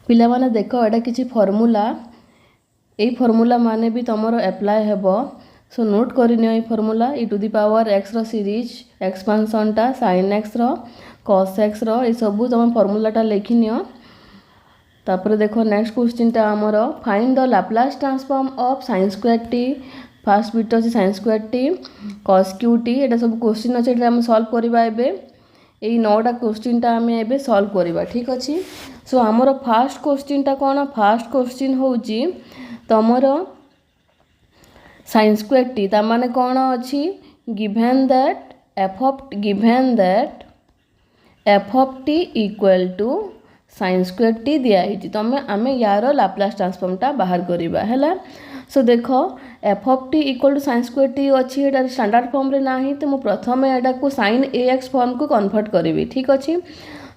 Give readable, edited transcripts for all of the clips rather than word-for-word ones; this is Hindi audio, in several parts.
पिला माने देखो एटा किछि फॉर्मूला ए फॉर्मूला माने भी तमरो अप्लाई हेबो। सो नोट करिनियो ए formula e to the power x रो सीरीज एक्सपांशन टा sin x रो cos x रो ए सब तुम फॉर्मूला टा लिखिनियो। तापर देखो नेक्स्ट क्वेश्चन टा हमरो find the Laplace transform of sin square t। First bit अछि sin square t cos q t एटा सब क्वेश्चन अछि एटा हम सॉल्व करबा एबे। एई नौटा क्वेश्चन टा हमें एबे सॉल्व करबा ठीक अछि। सो हमरो फर्स्ट क्वेश्चन टा कोन फर्स्ट क्वेश्चन होउची तमरो sin स्क्वायर t ता माने कोन अछि given that f of t equal to sin square t दिया हिची तमे आमे यारो लाप्लास ट्रांसफॉर्म टा बाहर करबा हैला। सो देखो f of t equal to sin square t अछि एटा स्टैंडर्ड फॉर्म रे नाही तो मु प्रथमे एटा को sin ax फॉर्म को कन्वर्ट करबी ठीक अछि।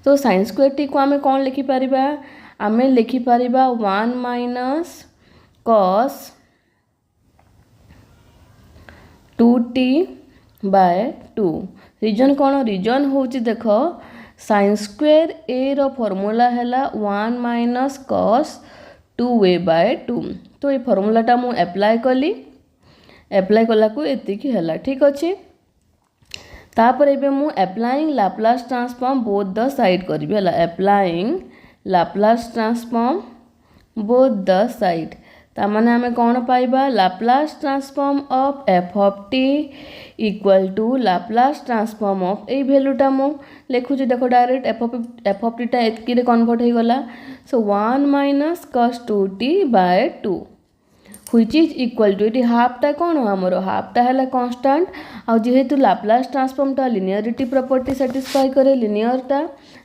तो sin स्क्वायर t को आमे कोन लिखि परिबा आमे लिखि परिबा 1 minus cos 2t by 2। Reason कौन रीजन होची देखो sin स्क्वायर a रो फॉर्मूला हैला 1 माइनस cos 2a बाय 2। तो ये फॉर्मूला टा मु अप्लाई कला को एति की हैला ठीक अछि। तापर एबे मु applying Laplace transform both the side करबी हैला applying Laplace transform both the side ता माने हमें कौन पाइबा Laplace transform of f of t equal to Laplace transform of ए वैल्यूटा मु लिखु देखो डायरेक्ट f of t टा एतकी रे कन्वर्ट हो गला। So 1 minus cos 2t by 2 which is equal to इटी हाफ टा कोन हमरो हाफ टा हैला कांस्टेंट आ जेहेतु लाप्लास ट्रांसफॉर्म टा लिनियरिटी प्रॉपर्टी सैटिस्फाई करे लिनियर टा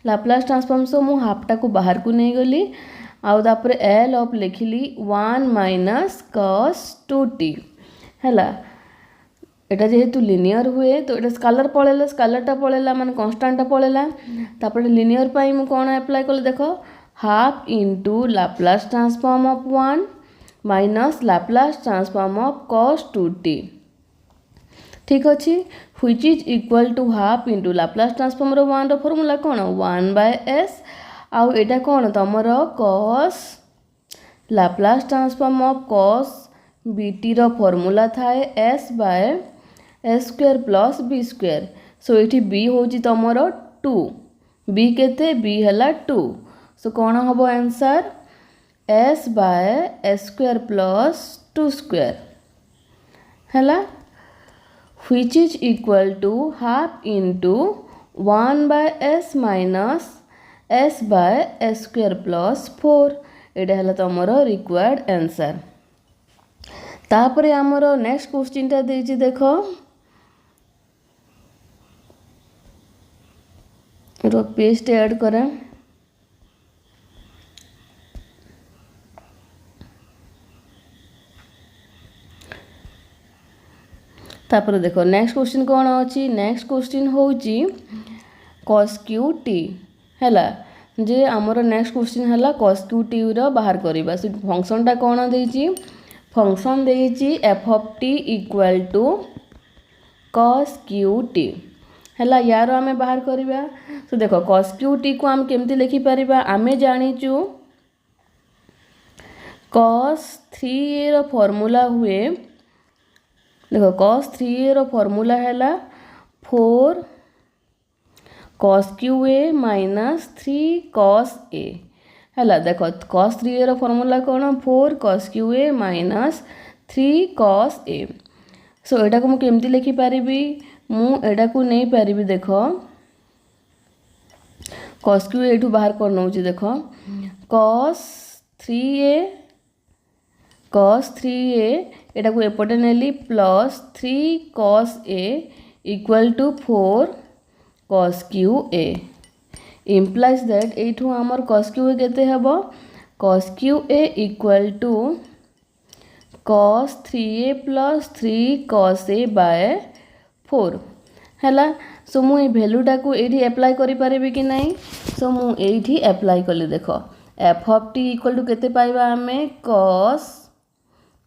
लाप्लास ट्रांसफॉर्म सो मु हाफ टा को बाहर को नहीं गली आउ तापर एल ऑफ लिखिली 1 माइनस cos 2t हैला। एटा जेहेतु लिनियर हुए तो एटा स्केलर पळेला स्केलर टा पळेला माने कांस्टेंट टा पळेला तापर लिनियर पाई मु कोन अप्लाई करले देखो half into Laplace transform of 1 minus Laplace transform of cos 2t ठीक अछि which is equal to half into Laplace transform रो 1 रो फार्मूला कोन 1 बाय s आउ एटा कोन तमरो cos Laplace transform of cos bt रो फार्मूला थाए s by s square plus b square. So एठी b होची तमरो 2 b केते b हला 2 सो कोन हबो answer s by s square plus 2 square हला which is equal to half into 1 by s minus s by s square plus 4 एटा हला तमरो रिक्वायर्ड आंसर। तापरे हमरो नेक्स्ट क्वेश्चन टा देछि देखो रो पेस्ट ऐड करें तापर देखो नेक्स्ट क्वेश्चन कोन अछि नेक्स्ट क्वेश्चन होउची cos qt हैला जे हमरो नेक्स्ट क्वेश्चन हैला cos qt रो बाहर करबा से फंक्शन टा कोन देछि फंक्शन देछि f of t equal to cos qt हैला यार हमें बाहर करबा। तो देखो cos qt को हम केमती लिखि परिबा हमें जानिचु cos 3a रो फार्मूला हुए देखो cos 3a रो फार्मूला हैला 4 cos qa minus 3 cos a हैला देखो cos 3a रो फार्मूला कोन 4 cos qa minus 3 cos a। So एटा को मु केमती लिखि परिबी मु एटा को नहीं परिबी देखो cos qa एठू बाहर कर नउची देखो cos 3a एटा को एपटे नेली plus 3 cos a equal to 4 cos qa implies that एठू हमर cos qa केते हेबो cos qa equal to cos 3a plus 3 cos a by 4 हैला। सो मु ए वैल्यूटा को एठी अप्लाई करि परिबे कि नहीं सो मु एठी अप्लाई करले देखो f of t equal to केते पाइबा हमें cos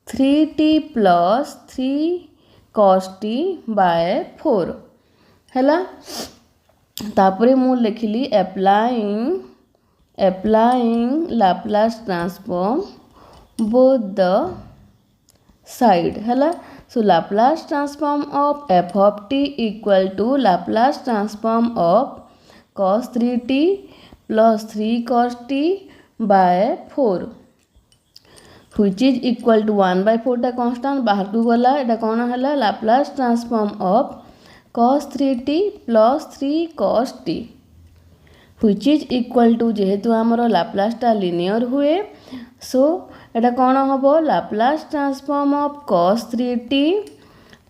3t plus 3 cos t by 4 हैला। तापरे मु लिखिली applying applying Laplace transform both the side hela. So Laplace transform of f of t equal to Laplace transform of cos 3t plus 3 cos t by 4 which is equal to 1 by 4 टा constant बाहर को गला एटा कौन है Laplace transform of cos 3t plus 3 cos t which is equal to जेहेतु आमर लाप्लास टा लिनियर हुए सो एटा कौन हम Laplace transform of cos 3t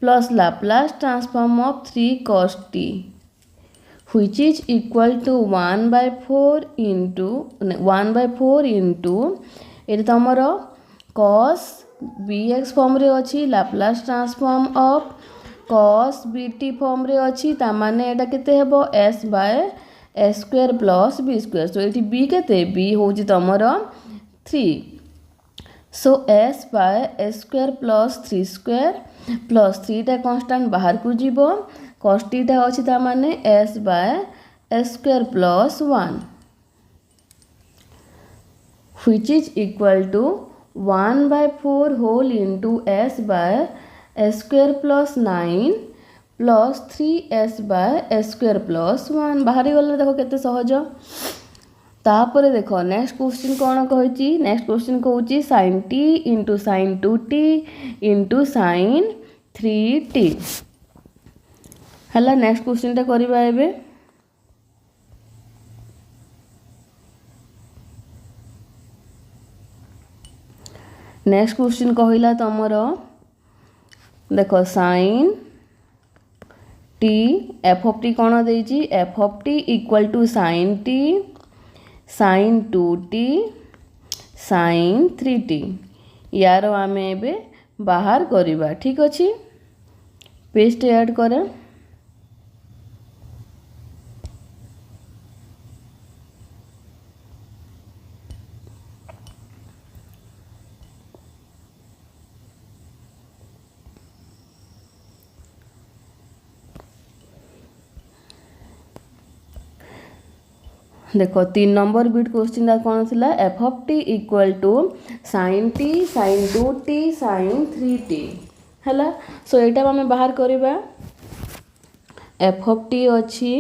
plus Laplace transform of 3 cos t which is equal to 1 by 4 into ये तमर cos bx फॉर्म रे अच्छी Laplace transform of cos bt form रे अच्छी ता माने एटा केते हेबो s by s square plus b square so eighty b केते b होची तमर 3 सो s by s square plus 3 square plus 3 टा कांस्टेंट बाहर को जीवो cos t टा अछि ता माने s by s square plus 1 which is equal to 1 by 4 whole into s by s square plus 9 plus 3s by s square plus 1 बाहरी गला देखो केते सहज तापर देखो नेक्स्ट क्वेश्चन कौन कहिची नेक्स्ट क्वेश्चन कहूची sin t into sin 2t into sin 3t हला नेक्स्ट क्वेश्चन टा करबा एबे नेक्स्ट क्वेश्चन कहिला तमरो देखो sin t f of t कौन देची f of t equal to sin t sin 2t sin 3t यार आमे एबे बाहर करिबा ठीक अछि पेस्ट ऐड करे देखो 3 नंबर बिट क्वेश्चन दा कौन थिला f of t equal to sin t sin 2t sin 3t हला सो एटा हमें बाहर करिबा f of t अछि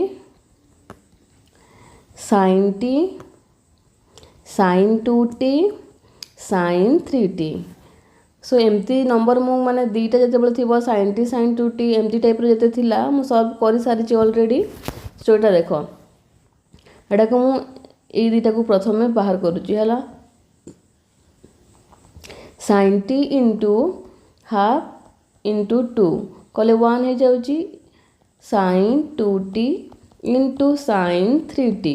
sin t sin 2t sin 3t सो एमती नंबर मु माने दीटा जते बळ थिबो sin t sin 2t एमती टाइप रो जते थिला मु सॉल्व करि सारी छी ऑलरेडी सो एटा देखो एटा को मु ए दीटा को प्रथमे बाहर करूची हला sin t into half into 2 कले 1 हे जाउची sin 2t into sin 3t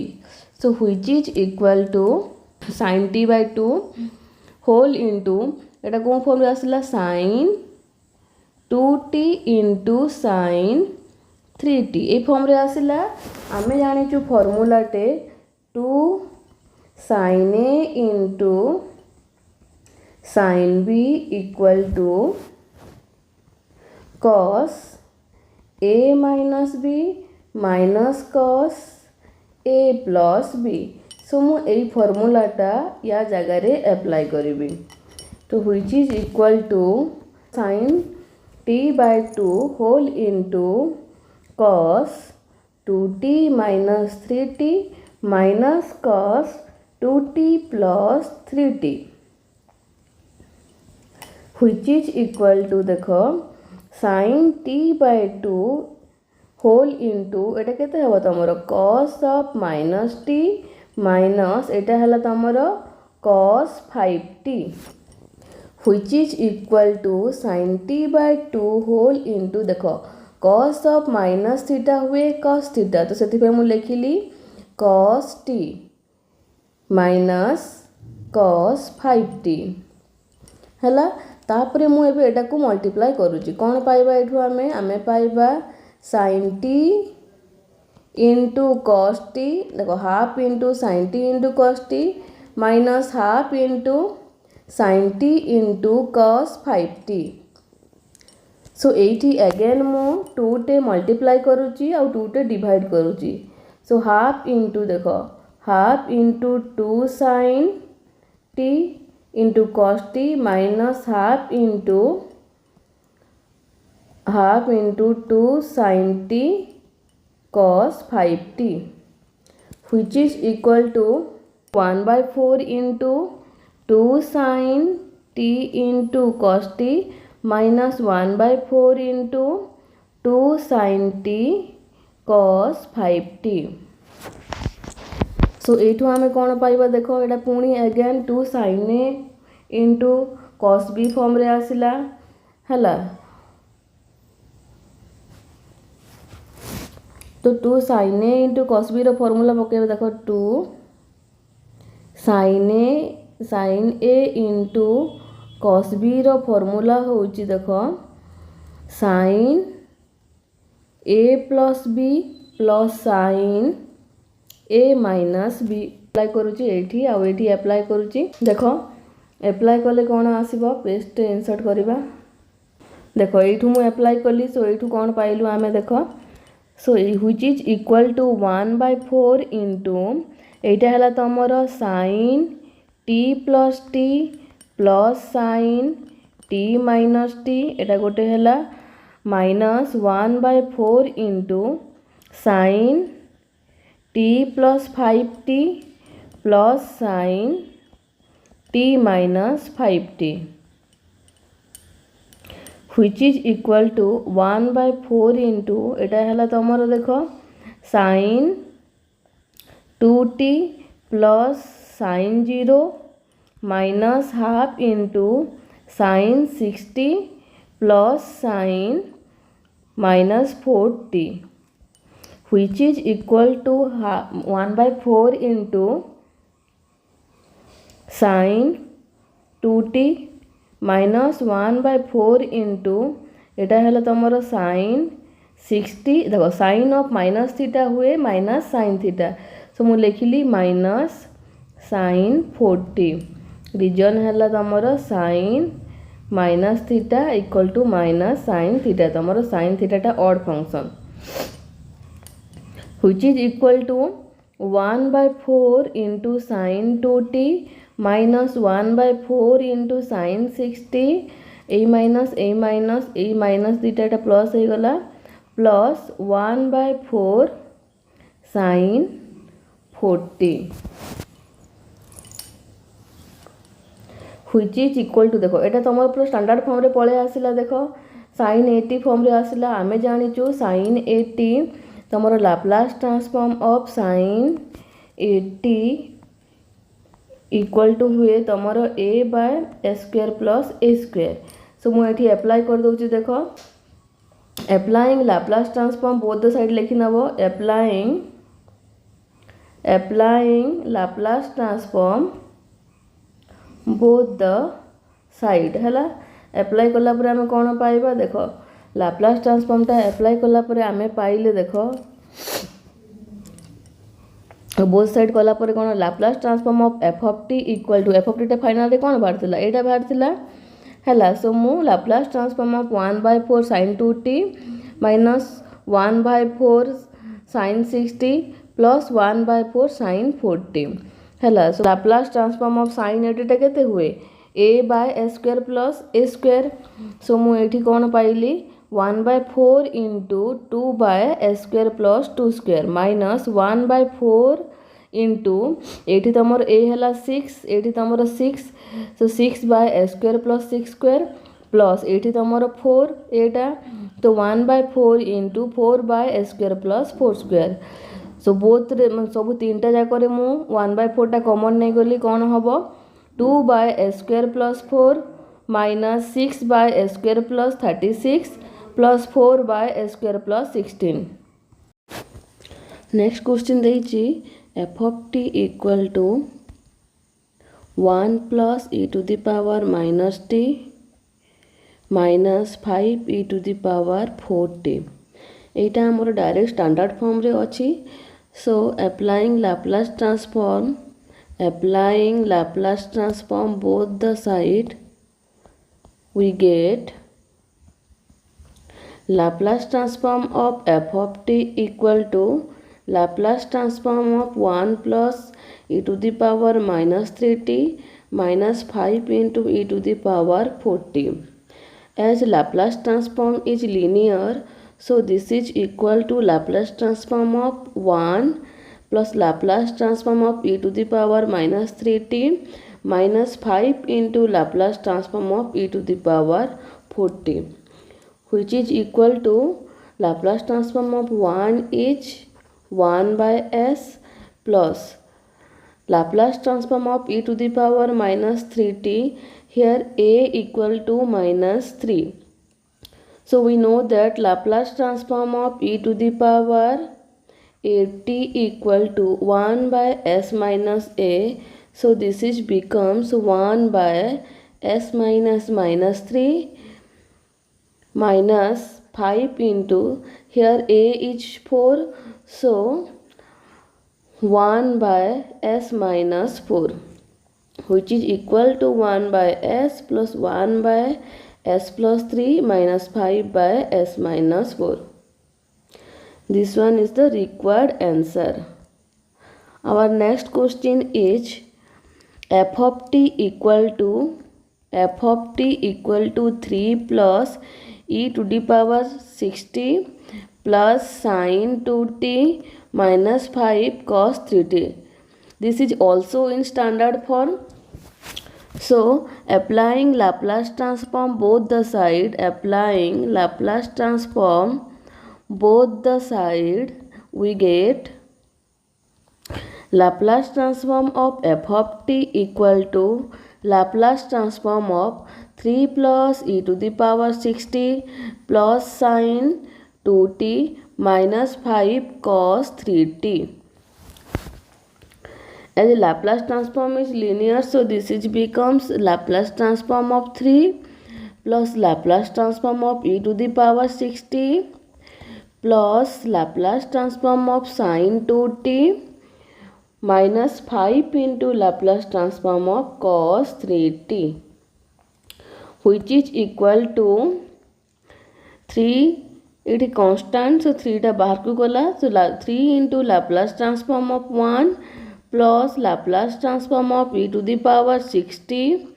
so which is equal to sin t by 2 whole into एटा को फॉर्म रे आसला sin 2t into sin 3t ए फॉर्म रे आसला आमे जानि छु फार्मूला टे 2 sin a into sin b equal to cos a minus b minus cos a plus b सो मु एई फार्मूला टा या जगह रे अप्लाई करिबी तो which is equal to sin t by 2 whole into cos 2t minus 3t minus cos 2t plus 3t which is equal to देखो sin t by 2 whole into एटा केते हबो तमरो cos of minus t minus एटा हला तमरो cos 5t which is equal to sin t by 2 whole into देखो cos of minus theta हुए cos theta तो सेति पे मु लिखिली cos t minus cos 5t हला तापरे मु एबे एटा को मल्टीप्लाई करूची कोन पाइबा एठू आमे पाइबा sin t into cos t देखो half into sin t into cos t minus half into sin t into cos 5t सो एठी अगेन मु 2 टे मल्टीप्लाई करूची और 2 टे डिवाइड करूची सो हाफ into देखो half into 2 sine t into cos t minus half into 2 sine t cos 5t, which is equal to 1/4 into 2 sin t into cos t minus 1/4 into 2 sin t cos 5t. So एठू आमे कौन पाइबा देख एटा पुणी again 2 sin a into cos b form रे आसिला हला। तो 2 sin a into cos b रो फॉर्मूला पकेबे देखो 2 sin a into cos b रो फॉर्मूला होची देखो sin a plus b plus sin a minus b apply करूची एठी आ एठी अप्लाई करूची देखो अप्लाई कले कोन आसीबो पेस्ट इंसर्ट करिबा देखो एठू मु अप्लाई कली सो एठू कोन पाइलु आमे देखो सो which is equal to 1/4 into एटा हला तमरो sin t plus t plus sin t minus t एटा गोटे हला minus 1/4 into sin t plus 5t plus sin t minus 5t, which is equal to 1/4 into एटा हला तमरो देखो sin 2t plus sin 0 minus half into sin 60 plus sin minus 4t, which is equal to 1/4 into sin 2t minus 1/4 into एटा है तुम साइन 60 देखो साइन ऑफ माइनस थीटा हुए माइनस साइन थीटा सो मु लिखिली माइनस साइन 40 रीजन है तुम sine minus theta equal to minus sine theta तुम साइन थीटाटा odd function which is equal to 1/4 into sin 2t minus 1/4 into sin 60 a minus दीटा plus हो गला plus 1/4 sin 40 which is equal to देखो एटा तुम पूरा स्टैंडर्ड फॉर्म रे पळे आसिला देखो sin 80 फॉर्म रे आसिला आमे जानिचु sin 80 तुमरो Laplace transform of sin 80 equal to हुए तुमरो a/s² प्लस a²। सो मुझे अप्लाई कर दूँ देखो applying Laplace transform both the side लिखि नब applying Laplace transform both the side है अप्लाई कला पर आमे कौन पाइबा देखो लाप्लास ट्रांसफॉर्मटा अप्लाई कला पर आमे पाइले देखो बोथ साइड कला पर कौन Laplace transform of f of t equal to f of t final रे कौन बाहर एटा बाहर है सो मु Laplace transform of 1/4 sin 2t minus 1/4 sin 60 plus 1/4 sin 40 है so Laplace transform of sin 80 केते हुए a/s² प्लस a²। सो मु एठी कौन पाइली 1/4 into 2/s² plus 2² minus 1/4 into एठी तुमर ए है 6 एठी तुमर 6 सो 6/s² प्लस 6² प्लस एठी तुमर 4 एटा तो 1/4 into 4/s² plus 4² so both सब तीनटा जाक मु 1/4 टा कॉमन नहीं गली कौन हम 2/s² plus 4 minus 6/s² plus 36 plus 4/s² plus 16। Next question देइछि f of t equal to 1 plus e to the power minus t minus 5 e to the power 4t एटा हमर डायरेक्ट स्टैंडर्ड फॉर्म रे अछि। So applying Laplace transform both the side we get Laplace transform of f of t equal to Laplace transform of 1 plus e to the power minus 3t minus 5 into e to the power 4t. As Laplace transform is linear, so this is equal to Laplace transform of 1 plus Laplace transform of e to the power minus 3t minus 5 into Laplace transform of e to the power 4t, which is equal to Laplace transform of 1 is 1 by s plus Laplace transform of e to the power minus 3t, here a equal to minus 3. So we know that Laplace transform of e to the power at equal to 1 by s minus a. So this is becomes 1 by s minus minus 3 minus 5 into, here a is 4, so 1 by s minus 4, which is equal to 1 by s plus 1 by s plus 3 minus 5 by s minus 4. This one is the required answer. Our next question is f of t equal to 3 plus e to the power 60 plus sin 2t minus 5 cos 3t. This is also in standard form. So applying Laplace transform both the side, we get Laplace transform of f of t equal to Laplace transform of 3 plus e to the power 60 plus sin 2t minus 5 cos 3t. As the Laplace transform is linear, so this is becomes Laplace transform of 3 plus Laplace transform of e to the power 60 plus Laplace transform of sin 2t minus 5 into Laplace transform of cos 3t, which is equal to 3. It is constant, so 3 टा बाहर को गला, so 3 into Laplace transform of 1 plus Laplace transform of e to the power 60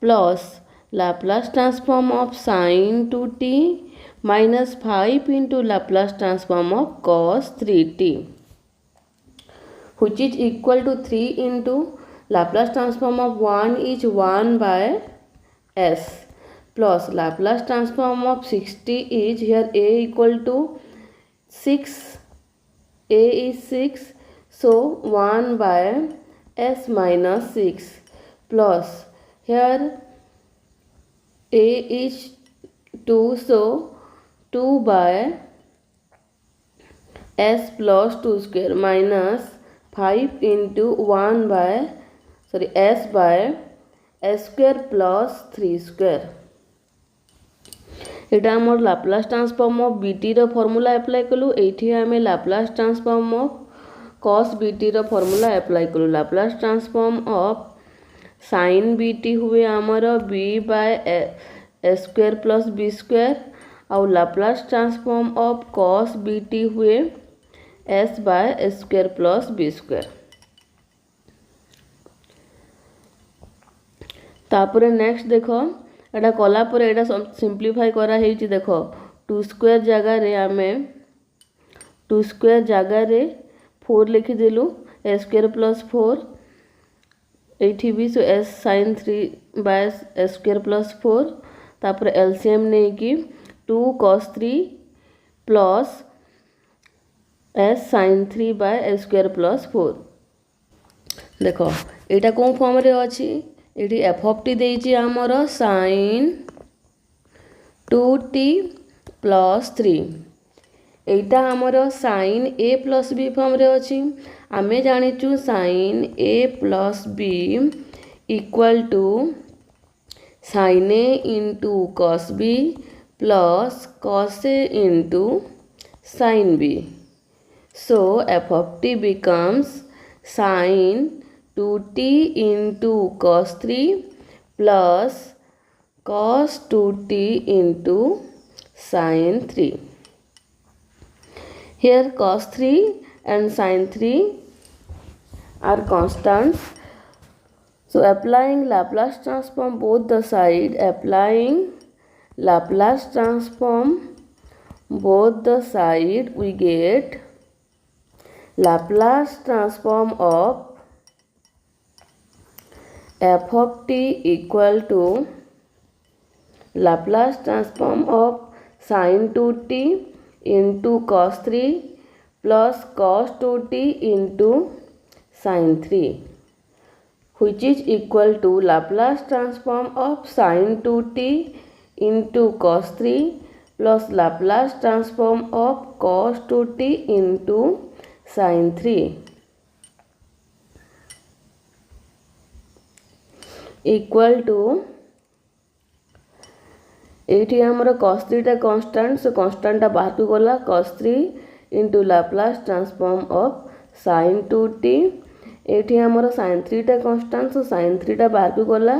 plus Laplace transform of sin 2t minus 5 into Laplace transform of cos 3t, which is equal to 3 into Laplace transform of 1 is 1 by s plus Laplace transform of 60 is, here a equal to 6, a is 6, so 1 by s minus 6 plus, here a is 2, so 2 by s plus 2 square minus 5 into 1 by s by s square plus 3 square. एटा आमर लाप्लास ट्रांसफॉर्म ऑफ बीटी रो फॉर्मूला अप्लाई कलु, एठी आमे Laplace transform of cos b t रो फॉर्मूला अप्लाई कलु. Laplace transform of sin b t हुए आमर b by s square plus b square, और Laplace transform of cos b t हुए s by s square plus b square. तापरे नेक्स्ट देखो एटा कला पर एटा सिंप्लीफाई करा हेची. देखो 2 स्क्वायर जगह रे आमे 2 स्क्वायर जगह रे 4 लिखि देलु, s स्क्वायर प्लस 4 एठी भी, so s sin 3 by s square plus 4. तापर एलसीएम ने कि 2 cos 3 plus s sin 3 by s square plus 4. देखो एटा कोन फॉर्म रे अछि, एटी एफ ऑफ टी देइछि हमर sin 2t प्लस 3. एटा हमर sin a plus b form रे अछि. आमे जानिचु sin a plus b equal to sin a into cos b plus cos a into sin b. So f of t becomes sin 2t into cos 3 plus cos 2t into sin 3. Here cos 3 and sin 3 are constants. So applying Laplace transform both the side, we get Laplace transform of f of t equal to Laplace transform of sin 2t into cos 3 plus cos 2t into sin 3, which is equal to Laplace transform of sin 2t into cos 3 plus Laplace transform of cos 2t into sin 3 equal to एठी हमर cos 3 टा कांस्टेंट, सो कांस्टेंट टा बाहर को गला cos 3 into Laplace transform of sin 2t. एठी हमर sin 3 टा कांस्टेंट, सो sin 3 टा बाहर को गला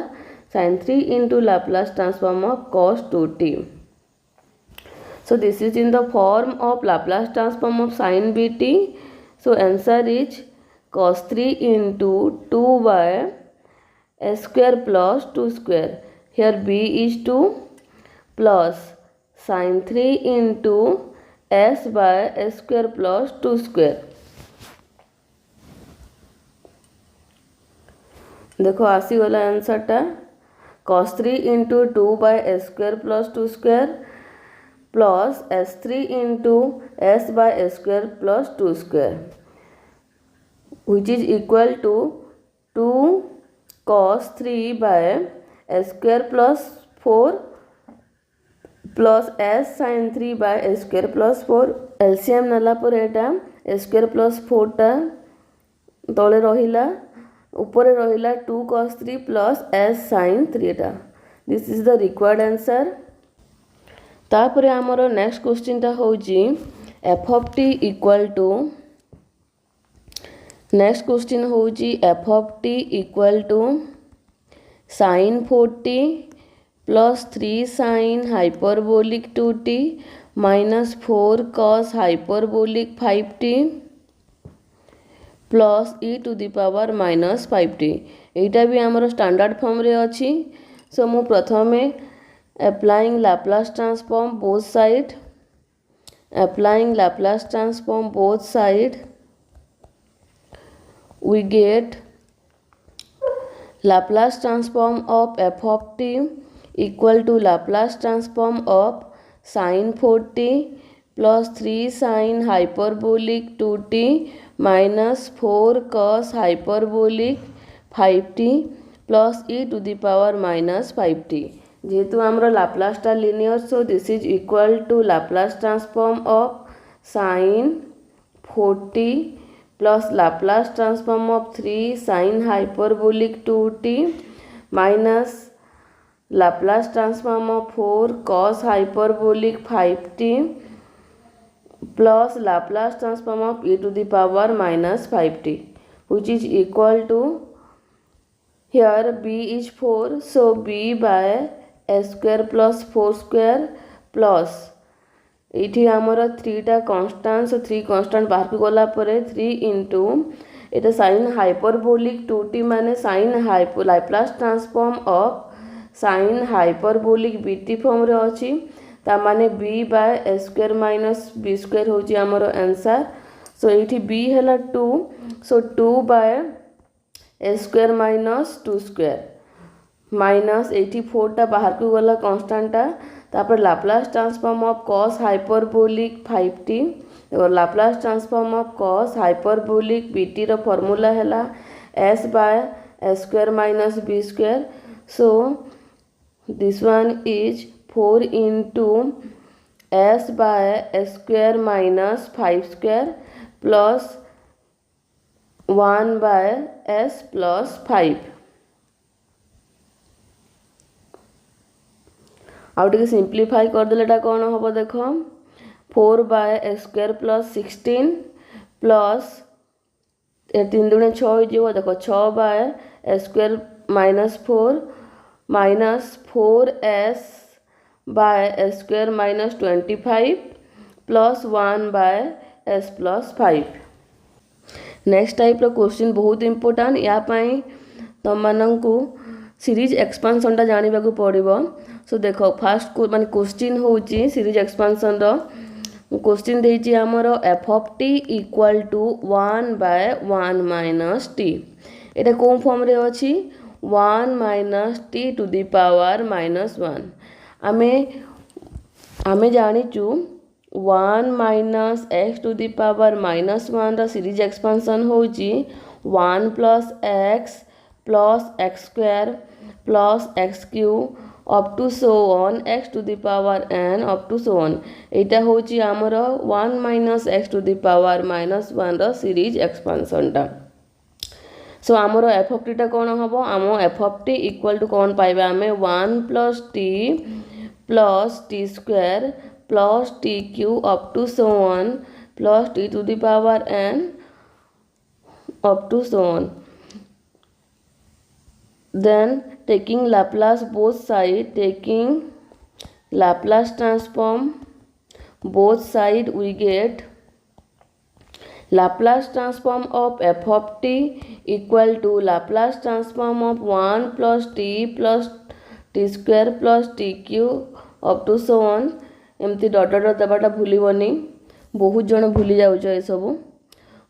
sin 3 into Laplace transform of cos 2t. So this is in the form of Laplace transform of sin bt. So answer is cos 3 into 2 by s square plus 2 square. Here b is 2 plus sin 3 into s by s square plus 2 square. देखो आसी वाला आंसर टा cos 3 into 2 by s square plus 2 square plus s3 into s by s square plus 2 square, which is equal to 2 cos 3 by s square plus 4 plus s sin 3 by s square plus 4. LCM नेला पर एटा s square plus 4 टा तले रहिला, ऊपर रहिला 2 cos 3 plus s sin 3 टा. This is the required answer. तापरे हमरो नेक्स्ट क्वेश्चन टा होजी f of t equal to, next question होजी f of t equal to sin 4t plus 3 sin hyperbolic 2t minus 4 cos hyperbolic 5t plus e to the power minus 5t. एटा भी हमरो स्टैंडर्ड फॉर्म रे अछि. सो मु प्रथमे applying Laplace transform both side, we get Laplace transform of f of t equal to Laplace transform of sin 4t plus 3 sin hyperbolic 2t minus 4 cos hyperbolic 5t plus e to the power minus 5t. जेहेतु आमर लाप्लास टा linear, so this is equal to Laplace transform of sin 4t plus Laplace transform of 3 sin hyperbolic 2t minus Laplace transform of 4 cos hyperbolic 5t plus Laplace transform of e to the power minus 5t, which is equal to, here b is 4, so b by s square plus 4 square plus एठी हमर 3 टा कांस्टेंट, सो 3 कांस्टेंट बाहर को गला परे 3 into एटा sin hyperbolic 2t माने sin Laplace transform of sin hyperbolic bt form रे अछि, ता माने b by s square minus b square होची हमर आंसर. सो एठी b हैला 2, सो 2 by s square minus 2 square minus 84 टा बाहर को गला कांस्टेंट टा, तापर Laplace transform of cos hyperbolic 5t और Laplace transform of cos hyperbolic bt रो फार्मूला हैला s by s square minus b square. So this one is 4 into s by s square minus 5 square plus 1 by s plus 5. आउ टिके सिंप्लीफाई कर देलेटा कौन हम देख 4 by s square plus 16 plus 3 दूने 6 हो देखो 6 by s square minus 4 minus 4s by s square minus 25 plus 1 by s plus 5. Next type रो क्वेश्चन बहुत इंपोर्टेंट या पाई तुम माननकु सीरीज एक्सपांशन टा जानिबा को पड़िबो। सो देखो फास्ट माने क्वेश्चन होची सीरीज एक्सपांशन रो क्वेश्चन देछि हमरो f of t equal to 1 by 1 minus t. एटा कोन फॉर्म रे अछि 1 minus t to the power minus 1। आमे जानिचु 1 minus x to the power minus 1 रो सीरीज एक्सपांशन होची 1 plus x square plus x cube up to so on x to the power n up to so on. एटा होची हमरो 1 minus x to the power minus 1 रो सीरीज एक्सपांशन टा। सो हमरो एफ ऑफ टी टा कोन हबो हमो f of t equal to कोन पाइबा हमें 1 plus t square plus t cube up to so on plus t to the power n up to so on. Then taking Laplace both side, taking Laplace transform both side, we get Laplace transform of f of t equal to Laplace transform of 1 plus t square plus t cube up to so on। एमती डॉट डॉट दबाटा भूलिबनी बहुत जन भूली जाउछ ए सब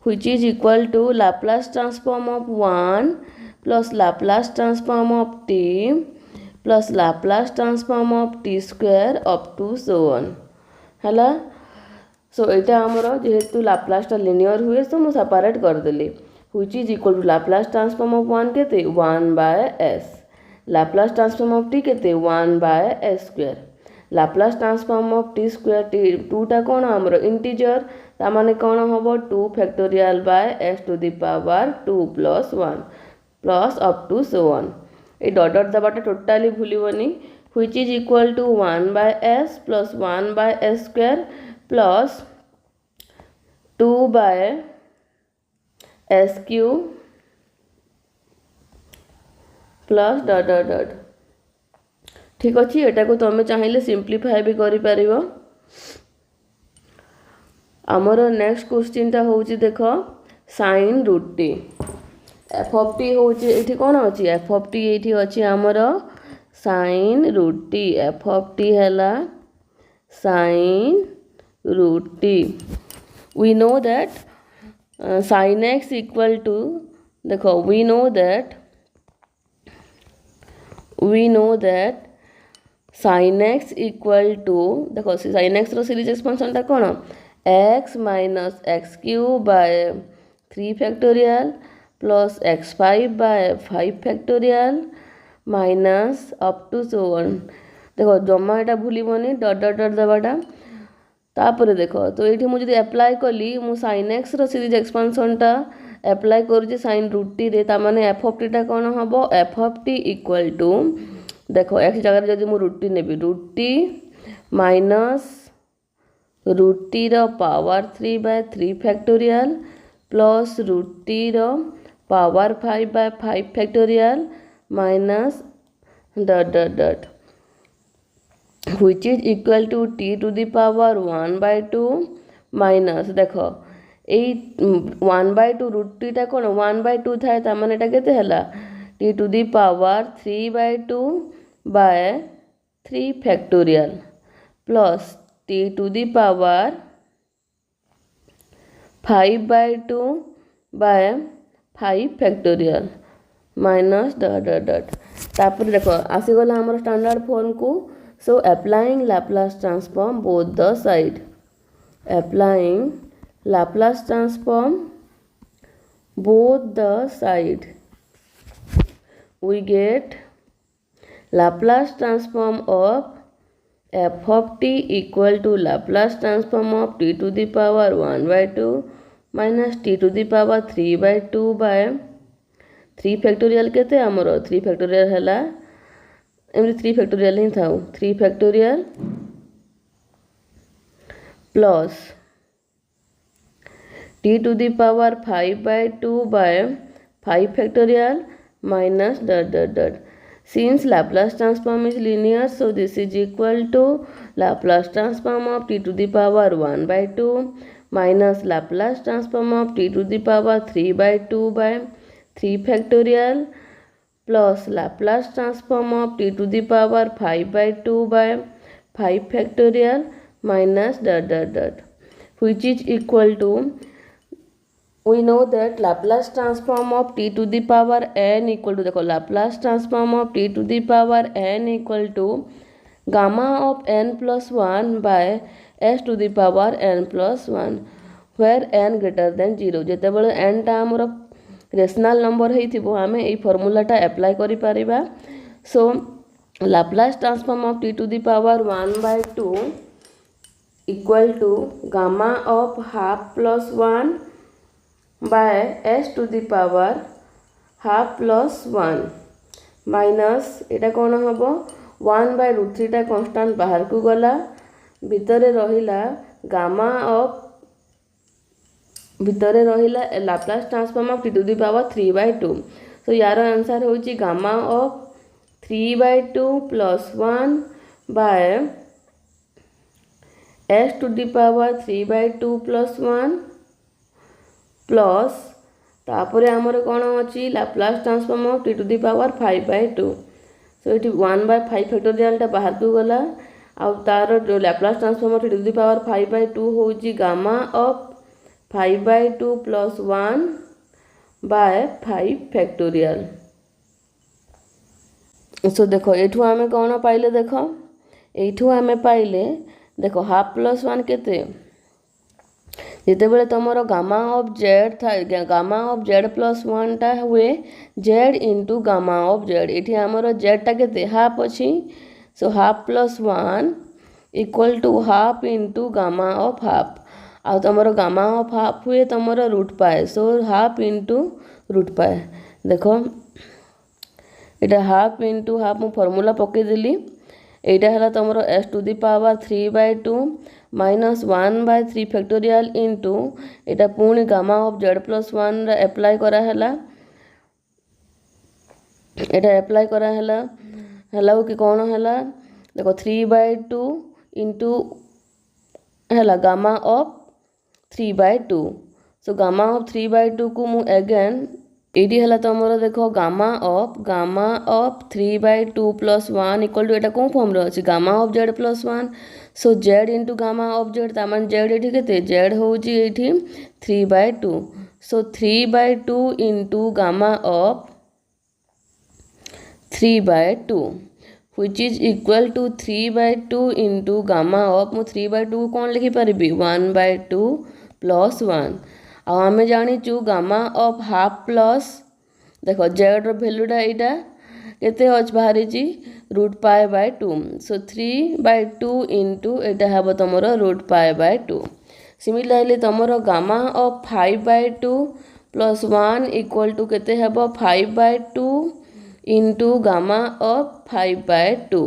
which is equal to Laplace transform of 1 plus Laplace transform of t plus Laplace transform of t square up to so on हला। सो एटा हमरो जेहेतु लाप्लास टा लिनियर हुए तो मु सेपरेट कर देली which is equal to Laplace transform of 1 केते 1 by s Laplace transform of t केते 1 by s square Laplace transform of t square t 2 टा कोन हमरो इंटीजर ता माने कोन होबो 2 factorial by s to the power 2 plus 1 plus up to so on. ए डॉट डॉट दबाटा टोटाली भूलिबनी which is equal to 1 by s plus 1 by s square plus 2 by s cube plus dot dot dot. ठीक अच्छे एटा को तुम चाहिए सिंप्लीफाई भी करि परिबो। हमरो नेक्स्ट क्वेश्चन टा होची देखो sin root t f of t होची एठी कोन अछि एफ ऑफ टी एठी अछि हमरो sin root t f of t हैला sin root t. We know that sin x equal to देखो we know that sin x equal to देखो sin x रो सीरीज एक्सपेंशन टा कोन x minus x cube by 3 factorial plus x5 by 5 factorial minus up to so on. देखो जमा एटा भूलिबनी डॉट डॉट डॉट दबाटा तापर देखो तो एठी मु जदी अप्लाई कली मु sin x रो सीरीज एक्सपेंशन टा अप्लाई करूची sin रूट टी रे ता माने f ऑफ टी टा कोन हबो f of t equal to देखो x जगह जदी मु रूट टी नेबी root t minus root t रो power 3 by 3 factorial plus root t रो power 5 by 5 factorial minus dot dot dot which is equal to t to the power 1 by 2 minus देखो ए 1 by 2 रूट टी टा कोन 1 by 2 थाए ता माने एटा केते हला t to the power 3 by 2 by 3 factorial plus t to the power 5 by 2 by 5 factorial minus dot dot dot तापर देखो आसी गला हमर स्टैंडर्ड फॉर्म को। So applying Laplace transform both the side applying Laplace transform both the side we get Laplace transform of f of t equal to Laplace transform of t to the power 1 by 2 minus t to the power 3 by 2 by 3 factorial केते हमरो 3 फैक्टोरियल हला एमरी 3 फैक्टोरियल ही थाउ 3 factorial plus t to the power 5 by 2 by 5 factorial minus dot dot dot। Since Laplace transform is linear, so this is equal to Laplace transform of t to the power 1 by 2 minus Laplace transform of t to the power 3 by 2 by 3 factorial plus Laplace transform of t to the power 5 by 2 by 5 factorial minus dot dot dot, which is equal to, we know that Laplace transform of t to the power n equal to, देखो Laplace transform of t to the power n equal to gamma of n plus 1 by s to the power n plus 1, where n greater than 0. जेतेबेले n टा हमर रेशनल नंबर होइथिबो आमे एई फार्मूलाटा अप्लाई करि परिबा. सो Laplace transform of t to the power 1 by 2 equal to gamma of half plus 1 by s to the power half plus 1 minus एटा कोन हबो 1 by root 3 टा कांस्टेंट बाहर को गला, भितरे रहिला गामा ऑफ भितरे रहिला Laplace transform of t to the power 3 by 2. सो यार आंसर होची gamma of 3 by 2 plus 1 by s to the power 3 by 2 plus 1 plus तापरे हमर कोन अछि Laplace transform of t to the power 5 by 2. So इटी 1 by 5 फैक्टोरियल टा बाहर को गला आ तार Laplace transform of t to the power 5 by 2 होची gamma of 5 by 2 plus 1 by 5 factorial. So देखो एठू आमे कोन पाइले, देखो एठू आमे पाइले देखो हाफ प्लस 1 केते जेतेबेले तुमरो गामा ऑफ जेड था, गामा ऑफ जेड प्लस 1 टा हुए z into gamma of z. एठी हमरो जेड टा केते हाफ अछि. So half plus 1 equal to half into gamma of half. आ तुमरो गामा ऑफ हाफ हुए तुमरो रूट पाए. सो हाफ इंटू रूट पाए. देखो एटा हाफ इंटू हाफ मु फॉर्मूला पके देली. एटा हला तुमरो s to the power 3 by 2 minus 1 by 3 factorial into एटा पुणी गामा ऑफ जेड प्लस 1 रे अप्लाई करा हला. एटा अप्लाई करा हला हला कि कोन हला देखो 3 by 2 इंटू हला gamma of 3 by 2. So gamma of 3 by 2 को मु अगेन एडी हला तुमरो देखो gamma of 3 by 2 plus 1 equal to एटा कोन फॉर्म रे अछि gamma of Z plus 1. So Z into gamma of Z तामान जेड एठी केते जेड होउची एठी 3 by 2. So 3 by 2 into gamma of 3 by 2 which is equal to 3 by 2 into gamma of मु 3 by 2 कोन लिखि परिबी 1 by 2 plus 1. आ आमे जानिचु गामा ऑफ हाफ प्लस देखो जेड रो वैल्यूटा एटा केते अछि बाहरिची root pi by 2. So 3 by 2 into एटा हबो तमरो रूट पाई बाय 2. सिमिलरली तमरो gamma of 5 by 2 plus 1 equal to केते हबो 5 by 2 into gamma of 5 by 2.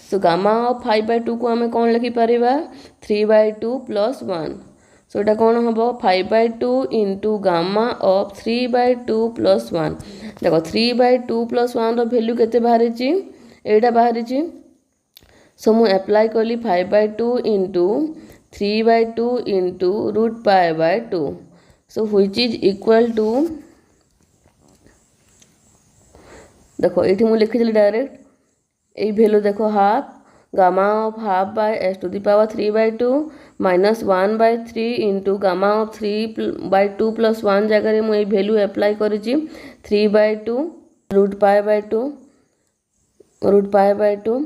So gamma of 5 by 2 को आमे कोन लिखि परिबा 3 by 2 plus 1. सो एटा कोन हबो 5 by 2 into gamma of 3 by 2 plus 1. देखो 3 by 2 plus 1 रो वैल्यू केते बाहरिची एटा बाहरिची. सो मु अप्लाई करली 5 by 2 into 3 by 2 into root pi by 2. So which is equal to देखो एठी मु लिखि दिली डायरेक्ट ए वैल्यू देखो half gamma of half by s to the power 3 by 2 minus 1 by 3 into gamma of 3 by 2 plus 1 जगह मु ए वैल्यू अप्लाई करिची 3 by 2 root pi by 2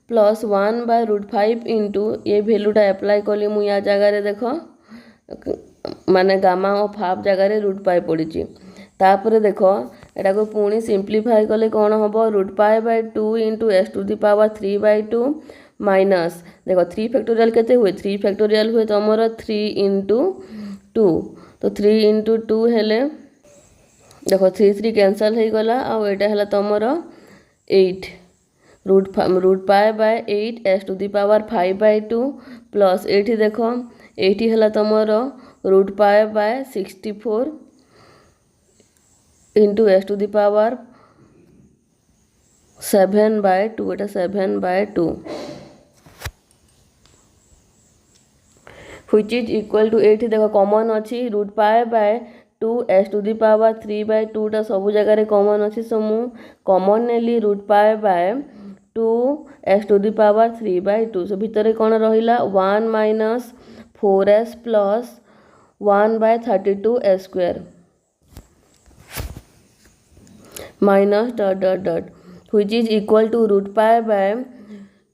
plus 1 by root 5 into ये वैल्यूटा अप्लाई कली मु या जगह देखो माने गामा ऑफ हाफ जगह रूट पाई पड़ी. तापर देखो एटा को पुणी सिंप्लीफाई कले कौन हम root pi by 2 into s to the power 3 by 2 minus देखो 3 फैक्टोरियल केते हुए 3 फैक्टोरियल हुए तुमर 3 इंटू 2. तो 3 इंटू 2 हेले देखो 3 कैंसल हो गला. आ एटा हला तुमर 8 root pi by 8 s to the power 5 by 2 plus एठी देखो एठी हला तुमर root pi by 64 into s to the power 7 by 2. Etah 7 by 2. which is equal to एठी देखो कॉमन अछि root pi by 2s to the power 3/2 टा सब जगह कॉमन अछि सो मु कॉमन नेली root pi by 2s to the power 3/2 so भितर कोन रहिला 1 minus 4s plus 1/32s square minus dot dot dot which is equal to root pi by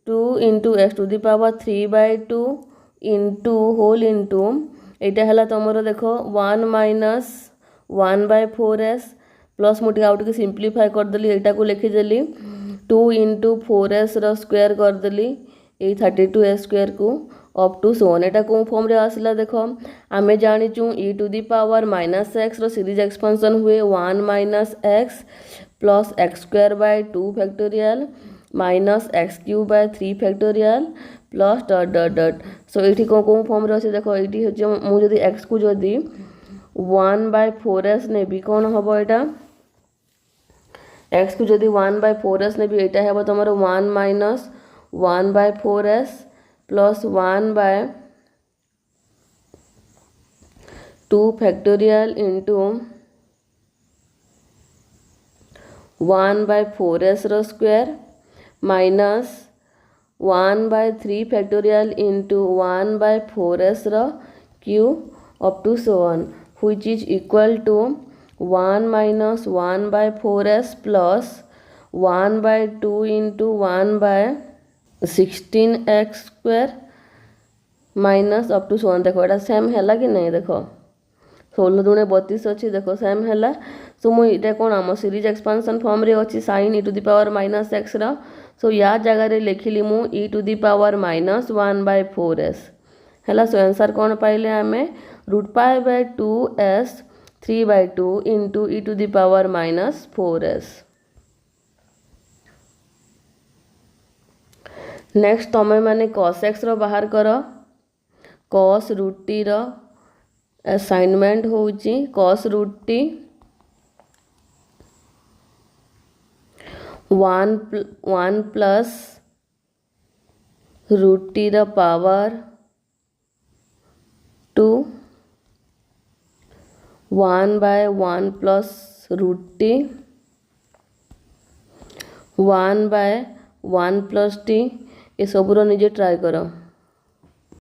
2 into s to the power 3/2 into whole into एटा हला तमरो देखो 1 माइनस 1/4s प्लस मुझे आउट के सिंप्लीफाई कर देली एटा को लिखि देली 2 into 4s रो स्क्वायर कर देली ए 32s स्क्वायर को अप टू सो ऑन एटा को फॉर्म रे आसला देखो आमे जानि छु e to the power -x रो सीरीज एक्सपेंशन हुए 1 minus x plus x square by 2 factorial minus x cube by 3 factorial plus dot dot dot so ये कौन फॉर्म रे देखो ये मुझे x को जदि 1/4s नेबी कौन हम यहाँ x को जदि 1/4s नेबी यहाँ हम तुम 1 minus 1/4s plus 1/2 factorial into 1/4s rho square minus 1/3 factorial into 1/4s rho cube up to so on which is equal to 1 minus 1/4s plus 1/2 into 1/16x square minus up to 1 देखो एटा सेम हैला कि नहीं देखो 16 दुणे 32 अच्छी देखो सेम हैला सो मुझे कौन आम सीरीज एक्सपेंशन फॉर्म रे अच्छी sin e to the power minus x रा सो या जगह रे लिखिली मु e to the power -1/4s हैला सो आंसर कौन पाइले आमे root pi by 2s 3/2 into e to the power -4s। Next तमें माने cos x रो बाहर कर cos रूट t रो असाइनमेंट होउची cos root t 1 plus root t रो power 2 1/1 plus root t 1/1 plus t ये सब निजे ट्राई करो।